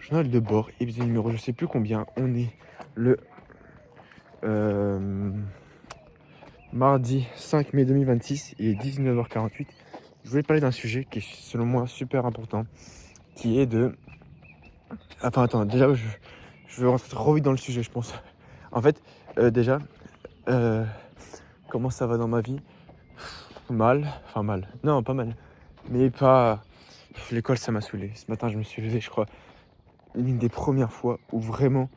Journal de bord, épisode numéro je sais plus combien. On est le mardi 5 mai 2026, il est 19h48. Je voulais te parler d'un sujet qui est selon moi super important, qui est de... Enfin attends, déjà je veux rentrer trop vite dans le sujet je pense. En fait, déjà, comment ça va dans ma vie? Mal, enfin mal, non pas mal, mais pas... L'école ça m'a saoulé. Ce matin je me suis levé, je crois, l'une des premières fois où vraiment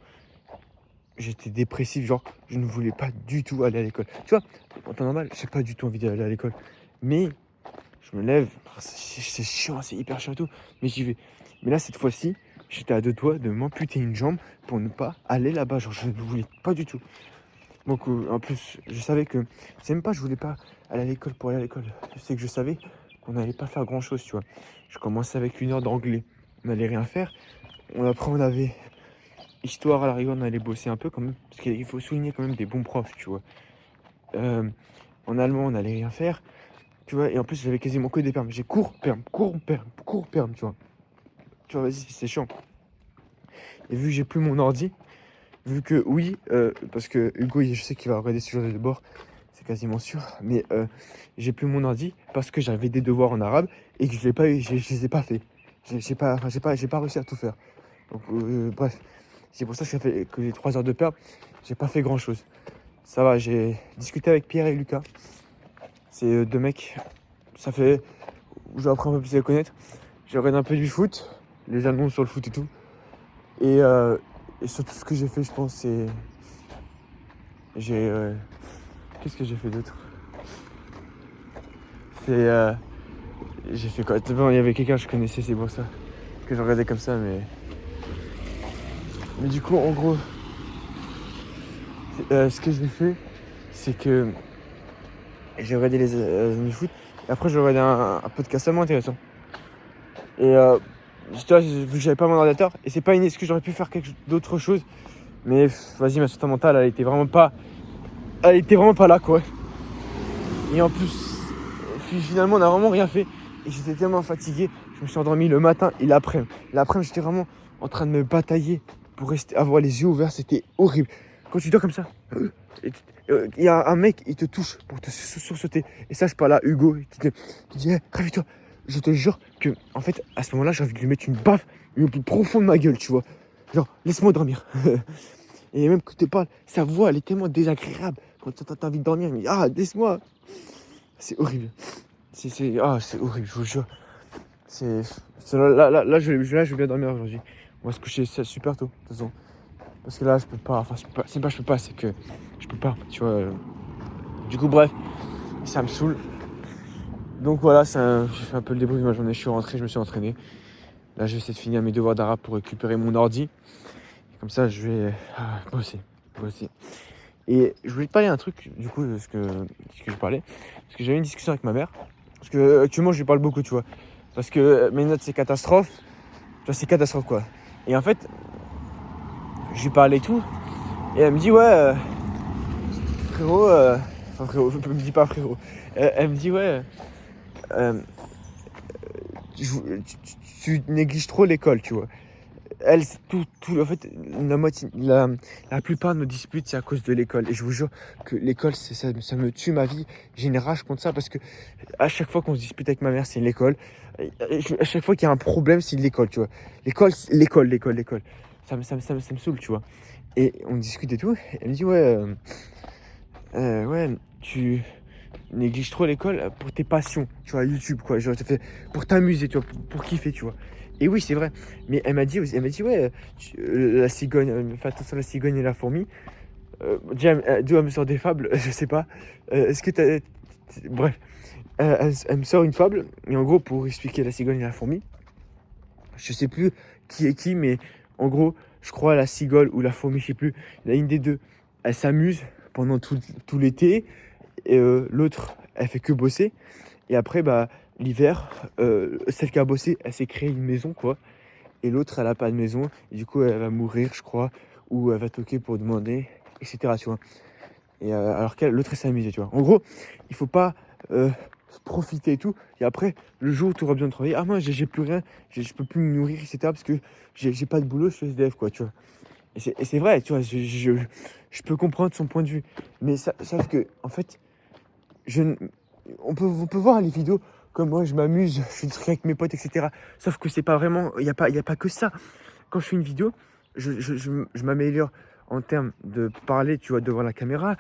j'étais dépressif, genre je ne voulais pas du tout aller à l'école. Tu vois, en temps normal, j'ai pas du tout envie d'aller à l'école. Mais je me lève, c'est chiant, c'est hyper chiant et tout, mais j'y vais. Mais là, cette fois-ci, j'étais à deux doigts de m'amputer une jambe pour ne pas aller là-bas. Genre, je ne voulais pas du tout. Donc, en plus, je savais que, c'est même pas, je voulais pas aller à l'école pour aller à l'école. C'est que je savais qu'on n'allait pas faire grand-chose, tu vois. Je commençais avec une heure d'anglais. On n'allait rien faire. Après, on avait histoire à la rigueur, on allait bosser un peu quand même, parce qu'il faut souligner quand même des bons profs, tu vois. En allemand, on n'allait rien faire, tu vois, et en plus, j'avais quasiment que des permes. J'ai cours, perme, tu vois. Tu vois, vas-y, c'est chiant. Et vu que j'ai plus mon ordi, vu que, oui, parce que Hugo, je sais qu'il va regarder ce journal de bord, c'est quasiment sûr, mais j'ai plus mon ordi parce que j'avais des devoirs en arabe et que je l'ai pas eu, je les ai pas fait. J'ai pas réussi à tout faire. Donc, bref, c'est pour ça que ça fait que j'ai 3 heures de perme, j'ai pas fait grand-chose. Ça va, j'ai discuté avec Pierre et Lucas. C'est deux mecs, ça fait... Je vais apprendre un peu plus à les connaître. J'ai regardé un peu du foot, les annonces sur le foot et tout. Et surtout ce que j'ai fait, je pense, c'est... J'ai... Qu'est-ce que j'ai fait d'autre? C'est... J'ai fait quoi? Bon, il y avait quelqu'un que je connaissais, c'est pour ça que je regardais comme ça, mais... Mais du coup, en gros, ce que j'ai fait, c'est que j'ai regardé les du foot. Et après, j'ai regardé un podcast tellement intéressant. Et tu vois, vu que j'avais pas mon ordinateur, et c'est pas une excuse, j'aurais pu faire quelque d'autre chose. Mais vas-y, ma santé mentale, elle était vraiment pas là, quoi. Et en plus, finalement, on a vraiment rien fait. Et j'étais tellement fatigué, je me suis endormi le matin et l'après-midi. L'après-midi, j'étais vraiment en train de me batailler pour avoir les yeux ouverts, c'était horrible. Quand tu dors comme ça, il y a un mec, il te touche pour te sursauter. Et ça, je parle à Hugo, qui dit hey, réveille-toi. Je te jure que, en fait, à ce moment-là, j'ai envie de lui mettre une baffe le plus profond de ma gueule, tu vois. Genre, laisse-moi dormir. Et même que tu parles, sa voix, elle est tellement désagréable. Quand t'as envie de dormir, mais laisse-moi. C'est horrible. C'est horrible, je vous jure. Là, je vais bien dormir aujourd'hui. On va se coucher super tôt, de toute façon. Parce que là, je peux pas. Enfin, c'est pas je peux pas, c'est que je peux pas, tu vois. Du coup, bref, ça me saoule. Donc voilà, j'ai fait un peu le débrief de ma journée. Je suis rentré, je me suis entraîné. Là, je vais essayer de finir mes devoirs d'arabe pour récupérer mon ordi. Comme ça, je vais bosser. Et je voulais te parler d'un truc, du coup, ce que je parlais. Parce que j'avais une discussion avec ma mère. Parce que actuellement, je lui parle beaucoup, tu vois. Parce que mes notes, c'est catastrophe. Tu vois, c'est catastrophe, quoi. Et en fait, je lui parlais et tout. Et elle me dit, ouais, frérot. Enfin, frérot, je me dis pas frérot. Elle me dit, ouais, euh, tu négliges trop l'école, tu vois. Elle, c'est tout, en fait, la plupart de nos disputes, c'est à cause de l'école. Et je vous jure que l'école, ça me tue ma vie. J'ai une rage contre ça parce que à chaque fois qu'on se dispute avec ma mère, c'est l'école. À chaque fois qu'il y a un problème, c'est l'école, tu vois. L'école. Ça me saoule, tu vois. Et on discute et tout. Elle me dit, ouais, ouais, tu négliges trop l'école pour tes passions, tu vois, YouTube, quoi. Genre, pour t'amuser, tu vois, pour kiffer, tu vois. Et oui, c'est vrai. Mais elle m'a dit, ouais, la cigogne, fais attention à la cigogne et la fourmi. Déjà, d'où elle me sort des fables, je sais pas. Est-ce que bref, elle me sort une fable. Et en gros, pour expliquer la cigogne et la fourmi, je sais plus qui est qui, mais en gros, je crois la cigogne ou la fourmi, je sais plus. Il y a une des deux. Elle s'amuse pendant tout l'été. Et l'autre, elle fait que bosser. Et après, bah, l'hiver, celle qui a bossé, elle s'est créée une maison, quoi. Et l'autre, elle a pas de maison. Et du coup, elle va mourir, je crois. Ou elle va toquer pour demander, etc. Tu vois. Et alors l'autre, elle s'est amusée, tu vois. En gros, il faut pas profiter et tout. Et après, le jour où tu auras besoin de travailler, ah moi j'ai plus rien, je peux plus me nourrir, etc. Parce que j'ai pas de boulot, je suis SDF, quoi, tu vois. Et c'est vrai, tu vois, je peux comprendre son point de vue. Mais sauf que, en fait, je, n- on peut voir les vidéos comme moi, je m'amuse, je suis distrait avec mes potes, etc. Sauf que c'est pas vraiment, il y a pas que ça. Quand je fais une vidéo, je m'améliore en termes de parler, tu vois, devant la caméra,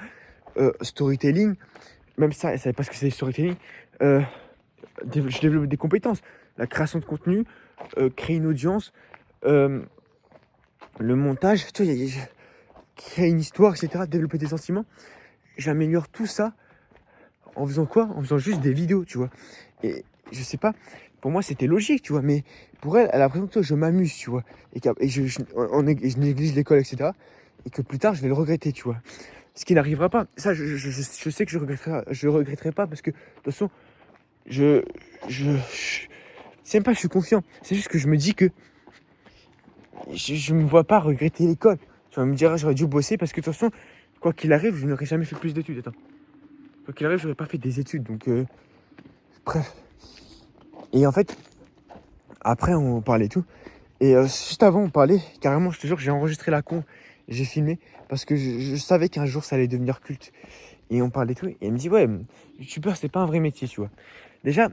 storytelling, même ça, elle savait pas ce que c'est le storytelling. Euh, je développe des compétences, la création de contenu, créer une audience, euh, le montage, tu vois, créer une histoire, etc., développer des sentiments. J'améliore tout ça en faisant quoi? En faisant juste des vidéos, tu vois. Et je sais pas, pour moi c'était logique, tu vois, mais pour elle, elle a l'impression que je m'amuse, tu vois. Et je néglige l'école, etc. Et que plus tard, je vais le regretter, tu vois. Ce qui n'arrivera pas. Ça, je sais que je regretterai pas parce que, de toute façon, je, c'est même pas que je suis confiant. C'est juste que je me dis que je me vois pas regretter l'école. Tu vas me dire, ah, j'aurais dû bosser parce que, de toute façon, quoi qu'il arrive, je n'aurais jamais fait plus d'études. Attends. Quoi qu'il arrive, j'aurais pas fait des études. Donc, bref. Et en fait, après, on parlait et tout. Et juste avant, on parlait, carrément, je te jure, j'ai enregistré la con, j'ai filmé, parce que je savais qu'un jour, ça allait devenir culte. Et on parlait et tout. Et elle me dit, ouais, youtubeur, c'est pas un vrai métier, tu vois. Déjà,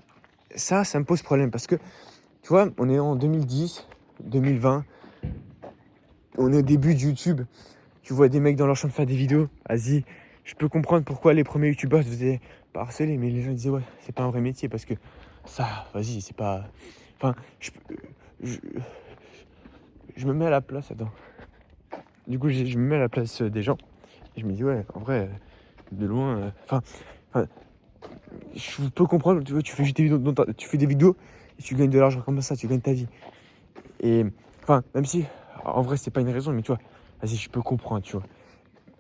ça me pose problème, parce que, tu vois, on est en 2010, 2020, on est au début de YouTube. Tu vois des mecs dans leur chambre faire des vidéos, vas-y, je peux comprendre pourquoi les premiers youtubeurs se faisaient pas harceler, mais les gens disaient, ouais, c'est pas un vrai métier, parce que ça, vas-y, c'est pas... Enfin, je, je me mets à la place, attends. Du coup, je me mets à la place des gens. Et je me dis, ouais, en vrai, de loin... Enfin, je peux comprendre, tu vois, tu fais juste des vidéos, tu fais des vidéos et tu gagnes de l'argent comme ça, tu gagnes ta vie. Et, enfin, même si, en vrai, c'est pas une raison, mais tu vois, vas-y, je peux comprendre, tu vois.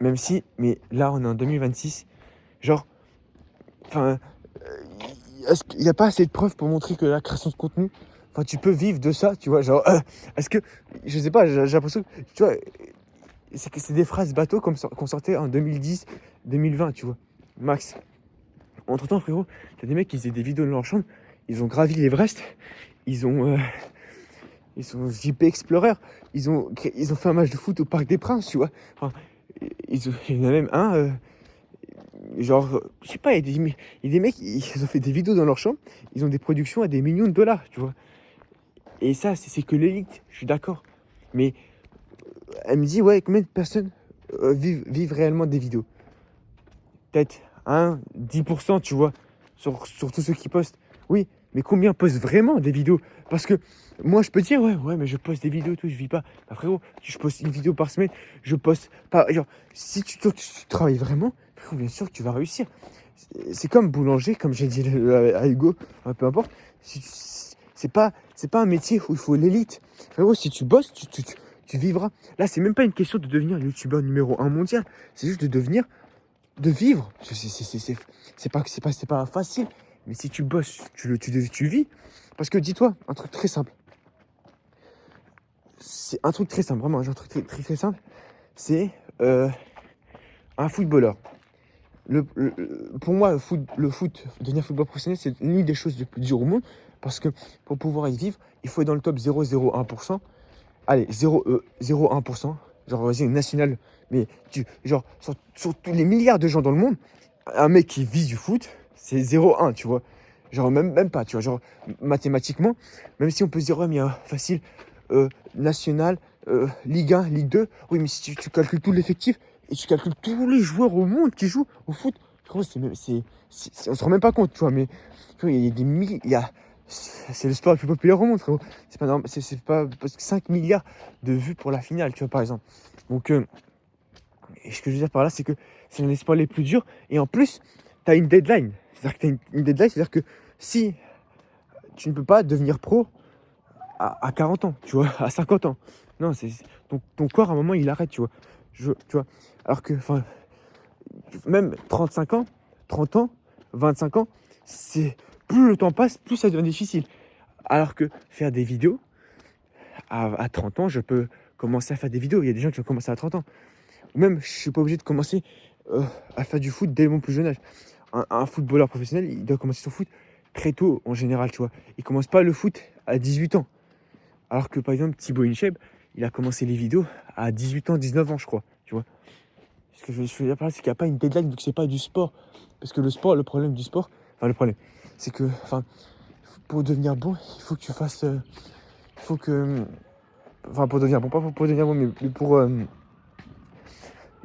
Même si, mais là, on est en 2026, genre, enfin, est-ce qu'il n'y a pas assez de preuves pour montrer que la création de contenu, enfin, tu peux vivre de ça, tu vois, genre, est-ce que, je sais pas, j'ai l'impression que, tu vois, c'est des phrases bateau comme qu'on sortait en 2010, 2020, tu vois, max. Entre-temps, frérot, t'as des mecs qui faisaient des vidéos dans leur chambre, ils ont gravi l'Everest, ils ont, ils sont JP Explorer, ils ont fait un match de foot au Parc des Princes, tu vois. Enfin, il y en a même un, genre, je sais pas, il y a des mecs, ils ont fait des vidéos dans leur chambre, ils ont des productions à des millions de dollars, tu vois. Et ça, c'est que l'élite, je suis d'accord. Mais elle me dit, ouais, combien de personnes vivent réellement des vidéos? Peut-être 10%, tu vois, sur tous ceux qui postent. Oui, mais combien postent vraiment des vidéos? Parce que moi, je peux dire, ouais, mais je poste des vidéos et tout, je vis pas. Bah, frérot, je poste une vidéo par semaine, je poste pas. Genre, si tu travailles vraiment, frérot, bien sûr que tu vas réussir. C'est comme boulanger, comme j'ai dit à Hugo, peu importe. C'est pas un métier où il faut l'élite. Frérot, si tu bosses, tu vivras. Là, c'est même pas une question de devenir youtubeur numéro 1 mondial. C'est juste de vivre. C'est pas facile. Mais si tu bosses, tu vis. Parce que dis-toi, un truc très simple. C'est un truc très simple, vraiment, un truc très simple. C'est un footballeur. Pour moi, le foot, devenir footballeur professionnel, c'est l'une des choses les plus dures au monde. Parce que pour pouvoir y vivre, il faut être dans le top 0,01%. Allez, 0,01%. Genre, vas-y, national. Mais genre, sur tous les milliards de gens dans le monde, un mec qui vit du foot, c'est 0,1, tu vois. Genre, même pas, tu vois. Genre, mathématiquement, même si on peut se dire, ouais, mais facile, national, Ligue 1, Ligue 2. Oui, mais si tu calcules tout l'effectif et tu calcules tous les joueurs au monde qui jouent au foot, frérot, on se rend même pas compte, tu vois. Mais frérot, il y a des milliers, c'est le sport le plus populaire au monde, frérot. C'est pas normal, c'est pas parce que 5 milliards de vues pour la finale, tu vois, par exemple. Donc, et ce que je veux dire par là, c'est que c'est l'un des sports les plus durs. Et en plus, tu as une deadline. C'est-à-dire que tu as une deadline, c'est-à-dire que si tu ne peux pas devenir pro à 40 ans, tu vois, à 50 ans. Non, ton corps, à un moment, il arrête, tu vois. Tu vois. Alors que, enfin, même 35 ans, 30 ans, 25 ans, c'est plus le temps passe, plus ça devient difficile. Alors que faire des vidéos, à 30 ans, je peux commencer à faire des vidéos. Il y a des gens qui ont commencé à 30 ans. Même, je suis pas obligé de commencer à faire du foot dès mon plus jeune âge. un footballeur professionnel, il doit commencer son foot très tôt en général, tu vois. Il commence pas le foot à 18 ans. Alors que par exemple, Thibaut Incheb, il a commencé les vidéos à 18 ans, 19 ans, je crois, tu vois. Ce que je veux dire par là, c'est qu'il n'y a pas une deadline vu que c'est pas du sport. Parce que le sport, le problème du sport, enfin le problème, c'est que, enfin, pour devenir bon, il faut que tu fasses, il faut que, enfin pour devenir bon, pas pour devenir bon,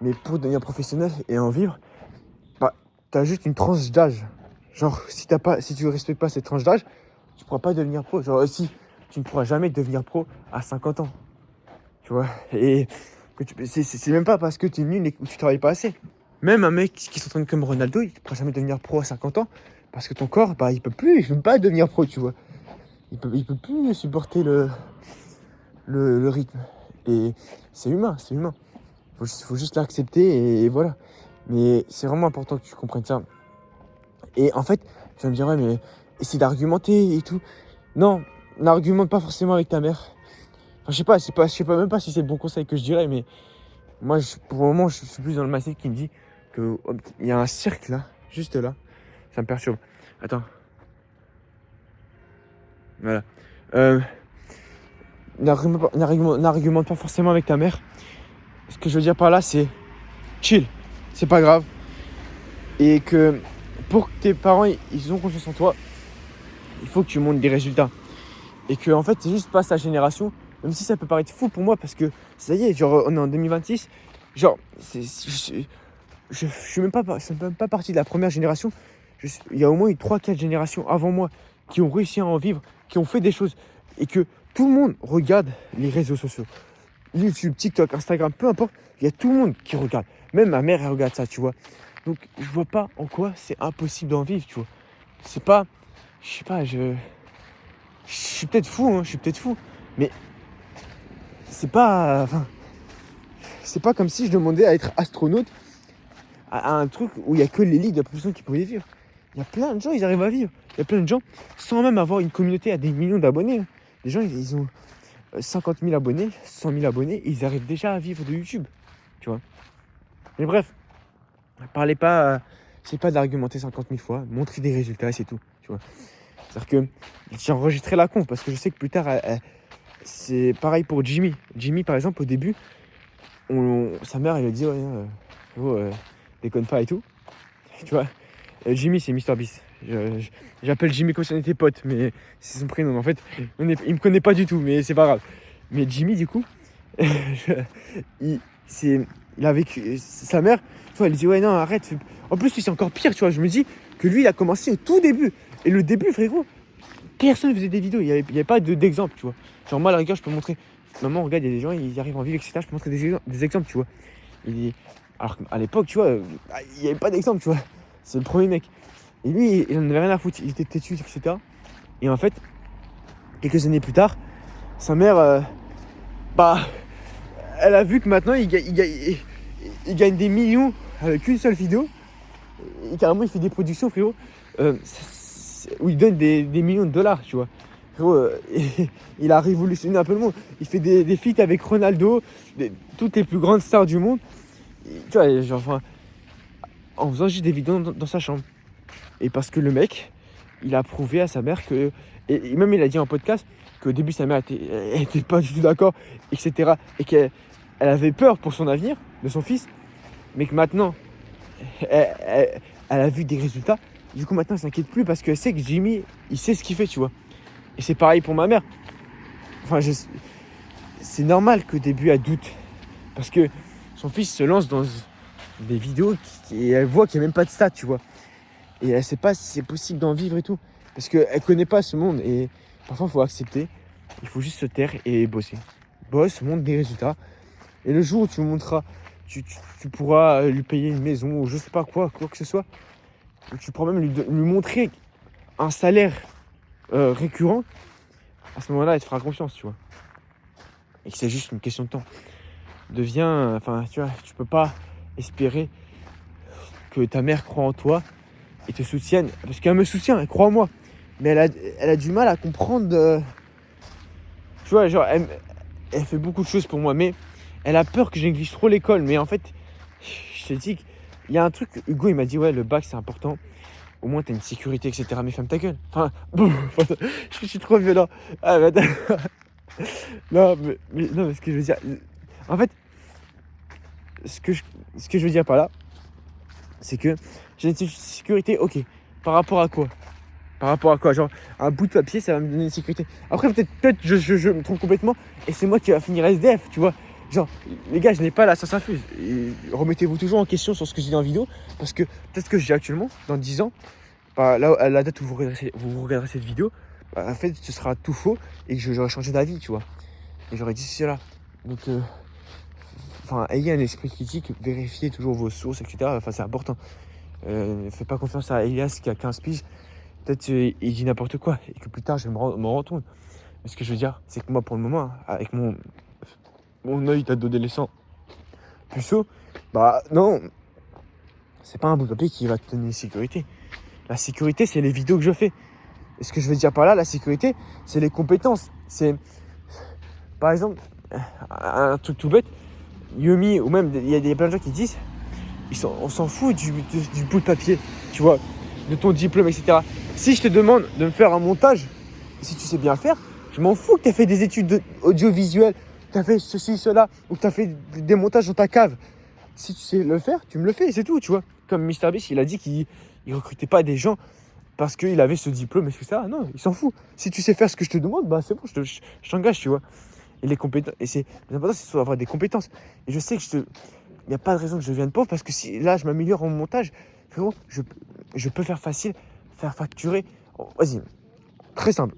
mais pour devenir professionnel et en vivre, bah, t'as juste une tranche d'âge. Genre, si tu ne respectes pas cette tranche d'âge, tu ne pourras pas devenir pro. Genre, si tu ne pourras jamais devenir pro à 50 ans. Tu vois. Et c'est même pas parce que tu es nul et que tu travailles pas assez. Même un mec qui s'entraîne comme Ronaldo, il ne pourra jamais devenir pro à 50 ans parce que ton corps, bah, il peut pas devenir pro, tu vois. Il peut plus supporter le rythme. Et c'est humain, c'est humain. Faut juste l'accepter et voilà. Mais c'est vraiment important que tu comprennes ça. Et en fait, tu vas me dire, ouais, mais essaie d'argumenter et tout. Non, n'argumente pas forcément avec ta mère. Enfin, je sais pas même pas si c'est le bon conseil que je dirais, mais moi, pour le moment, je suis plus dans le mindset qui me dit qu'il y a un cirque là, juste là. Ça me perturbe. Attends. Voilà. N'argumente pas forcément avec ta mère. Ce que je veux dire par là, c'est chill. C'est pas grave. Et que pour que tes parents ils ont confiance en toi, il faut que tu montres des résultats. Et que en fait, c'est juste pas sa génération. Même si ça peut paraître fou pour moi parce que ça y est, genre on est en 2026. Genre, je suis même pas partie de la première génération. Il y a au moins eu 3-4 générations avant moi qui ont réussi à en vivre, qui ont fait des choses. Et que tout le monde regarde les réseaux sociaux. YouTube, TikTok, Instagram, peu importe. Il y a tout le monde qui regarde. Même ma mère, elle regarde ça, tu vois. Donc, je vois pas en quoi c'est impossible d'en vivre, tu vois. C'est pas... Je sais pas, je suis peut-être fou, hein, mais c'est pas, enfin, c'est pas comme si je demandais à être astronaute à un truc où il y a que l'élite de la population qui pouvait vivre. Il y a plein de gens, ils arrivent à vivre. Il y a plein de gens sans même avoir une communauté à des millions d'abonnés. Hein. Les gens, ils ont 50 000 abonnés, 100 000 abonnés, et ils arrivent déjà à vivre de YouTube, tu vois. Mais bref, parlez pas, c'est pas d'argumenter 50 000 fois, montrer des résultats, c'est tout, tu vois. C'est-à-dire que j'ai enregistré la conf parce que je sais que plus tard, c'est pareil pour Jimmy. Jimmy, par exemple, au début, sa mère, elle lui a dit, ouais, déconne pas et tout. Tu vois, Jimmy, c'est MrBeast. J'appelle Jimmy comme si on était potes, mais c'est son prénom. En fait, il me connaît pas du tout, mais c'est pas grave. Mais Jimmy, du coup, il a vécu. Sa mère, tu vois, elle dit, ouais, non, arrête. En plus, c'est encore pire, tu vois. Je me dis que lui, il a commencé au tout début. Et le début, frérot, personne faisait des vidéos. Il n'y avait pas d'exemple, tu vois. Genre, moi, à la rigueur, je peux montrer. Maman, regarde, il y a des gens, ils arrivent en ville, etc. Je peux montrer des exemples, tu vois. Alors qu'à l'époque, tu vois, il n'y avait pas d'exemple, tu vois. C'est le premier mec. Et lui, il n'en avait rien à foutre. Il était têtu, etc. Et en fait, quelques années plus tard, sa mère, elle a vu que maintenant, il gagne des millions avec une seule vidéo. Et carrément, il fait des productions, frérot, où il donne des millions de dollars, tu vois. Frérot, il a révolutionné un peu le monde. Il fait des feats avec Ronaldo, toutes les plus grandes stars du monde. Et, tu vois, genre, enfin, en faisant juste des vidéos dans sa chambre. Et parce que le mec, il a prouvé à sa mère que... Et même il a dit en podcast qu'au début, sa mère était pas du tout d'accord, etc. Et qu'elle avait peur pour son avenir, de son fils. Mais que maintenant, elle a vu des résultats. Du coup, maintenant, elle s'inquiète plus parce qu'elle sait que Jimmy, il sait ce qu'il fait, tu vois. Et c'est pareil pour ma mère. Enfin, c'est normal qu'au début, elle doute. Parce que son fils se lance dans des vidéos et elle voit qu'il n'y a même pas de stats, tu vois. Et elle sait pas si c'est possible d'en vivre et tout. Parce qu'elle connaît pas ce monde. Et parfois, il faut accepter. Il faut juste se taire et bosser. Bosse, montre des résultats. Et le jour où tu montreras, tu pourras lui payer une maison ou je sais pas quoi que ce soit. Tu pourras même lui montrer un salaire récurrent. À ce moment-là, elle te fera confiance, tu vois. Et que c'est juste une question de temps. Enfin, tu vois, tu peux pas espérer que ta mère croit en toi et te soutienne. Parce qu'elle me soutient, elle croit en moi. Mais elle a du mal à comprendre. Tu vois, genre, elle fait beaucoup de choses pour moi. Mais elle a peur que je néglige trop l'école. Mais en fait, je te dis il y a un truc, Hugo, il m'a dit: «Ouais, le bac, c'est important. Au moins, tu as une sécurité et cetera». Mais ferme ta gueule. Enfin, bon, enfin, je suis trop violent. Ah, mais attends. Non, mais non, mais ce que je veux dire, en fait, ce que je ce que je veux dire par là, c'est que j'ai une sécurité, OK. Par rapport à quoi? Par rapport à quoi? Genre, un bout de papier, ça va me donner une sécurité. Après, peut-être je me trompe complètement et c'est moi qui va finir SDF, tu vois? Genre, les gars, je n'ai pas la science infuse. Et remettez-vous toujours en question sur ce que je dis en vidéo parce que peut-être que j'ai actuellement, dans 10 ans, bah, là, à la date où vous regarderez cette vidéo, bah, en fait, ce sera tout faux et que j'aurais changé d'avis, tu vois? Et j'aurais dit cela. Donc, enfin, ayez un esprit critique, vérifiez toujours vos sources, etc. Enfin, c'est important. Faites pas confiance à Elias qui a 15 piges. Peut-être il dit n'importe quoi et que plus tard je vais m'en retourne. Mais ce que je veux dire, c'est que moi pour le moment, hein, avec mon œil d'adolescent puceau, bah non, c'est pas un bout de papier qui va te donner sécurité. La sécurité, c'est les vidéos que je fais. Et ce que je veux dire par là, la sécurité, c'est les compétences. C'est, par exemple, un truc tout bête, Yumi, ou même, il y a plein de gens qui disent, on s'en fout du bout de papier, tu vois, de ton diplôme, etc. Si je te demande de me faire un montage, si tu sais bien le faire, je m'en fous que tu as fait des études audiovisuelles, que tu as fait ceci, cela, ou que tu as fait des montages dans ta cave. Si tu sais le faire, tu me le fais et c'est tout, tu vois. Comme MrBeast, il a dit qu'il ne recrutait pas des gens parce qu'il avait ce diplôme, etc. Non, il s'en fout. Si tu sais faire ce que je te demande, bah c'est bon, je t'engage, tu vois. Et les compétences, et c'est l'important, c'est d'avoir des compétences. Et je sais que il n'y a pas de raison que je devienne pauvre parce que si là je m'améliore en montage, frérot, je peux faire facile, faire facturer. Oh, vas-y, très simple.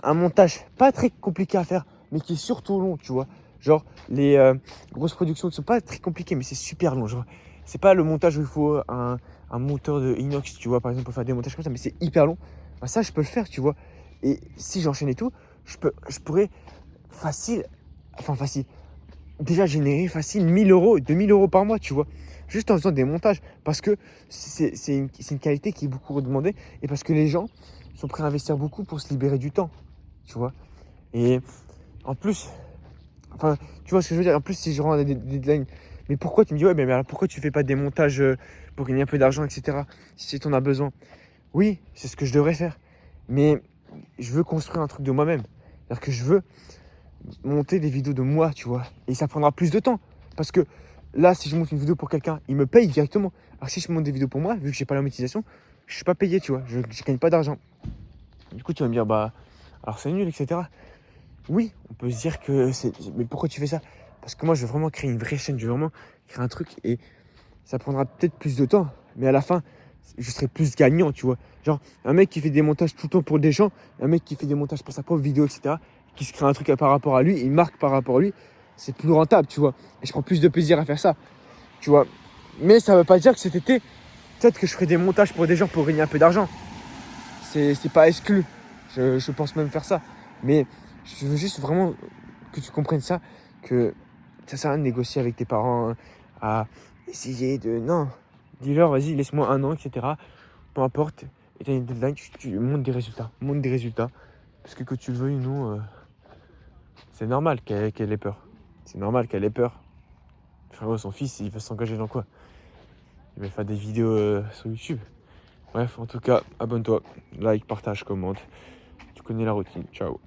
Un montage pas très compliqué à faire, mais qui est surtout long, tu vois. Genre les grosses productions qui sont pas très compliquées, mais c'est super long. Genre, c'est pas le montage où il faut un moteur de inox, tu vois, par exemple, pour faire des montages comme ça, mais c'est hyper long. Bah, ça, je peux le faire, tu vois. Et si j'enchaîne et tout, je pourrais facile, enfin facile, déjà générer facile 1000 euros, 2000 euros par mois, tu vois. Juste en faisant des montages. Parce que c'est une qualité qui est beaucoup redemandée et parce que les gens sont prêts à investir beaucoup pour se libérer du temps, tu vois. Et en plus, enfin, tu vois ce que je veux dire. En plus, si je rends des deadlines, mais pourquoi tu me dis, ouais, mais alors pourquoi tu fais pas des montages pour gagner un peu d'argent, etc. Si tu en as besoin. Oui, c'est ce que je devrais faire. Mais je veux construire un truc de moi-même. C'est-à-dire que je veux monter des vidéos de moi, tu vois. Et ça prendra plus de temps. Parce que là, si je monte une vidéo pour quelqu'un, il me paye directement. Alors si je monte des vidéos pour moi, vu que j'ai pas la monétisation, je suis pas payé, tu vois. Je gagne pas d'argent. Du coup, tu vas me dire, bah, alors c'est nul, etc. Oui, on peut se dire que c'est. Mais pourquoi tu fais ça? Parce que moi, je veux vraiment créer une vraie chaîne. Je veux vraiment créer un truc et ça prendra peut-être plus de temps. Mais à la fin, je serai plus gagnant, tu vois. Genre, un mec qui fait des montages tout le temps pour des gens, un mec qui fait des montages pour sa propre vidéo, etc., qui se crée un truc par rapport à lui, il marque par rapport à lui, c'est plus rentable, tu vois. Et je prends plus de plaisir à faire ça, tu vois. Mais ça veut pas dire que cet été, peut-être que je ferai des montages pour des gens pour gagner un peu d'argent. C'est pas exclu. Je pense même faire ça. Mais je veux juste vraiment que tu comprennes ça, que ça sert à rien de négocier avec tes parents, hein, à essayer de... Non, dis-leur, vas-y, laisse-moi un an, etc. Peu importe. Et tu as une deadline, tu montes des résultats. Monte des résultats. Parce que tu le veuilles ou non, c'est normal qu'elle ait peur. C'est normal qu'elle ait peur. Frérot, son fils, il va s'engager dans quoi? Il va faire des vidéos sur YouTube. Bref, en tout cas, abonne-toi, like, partage, commente. Tu connais la routine. Ciao.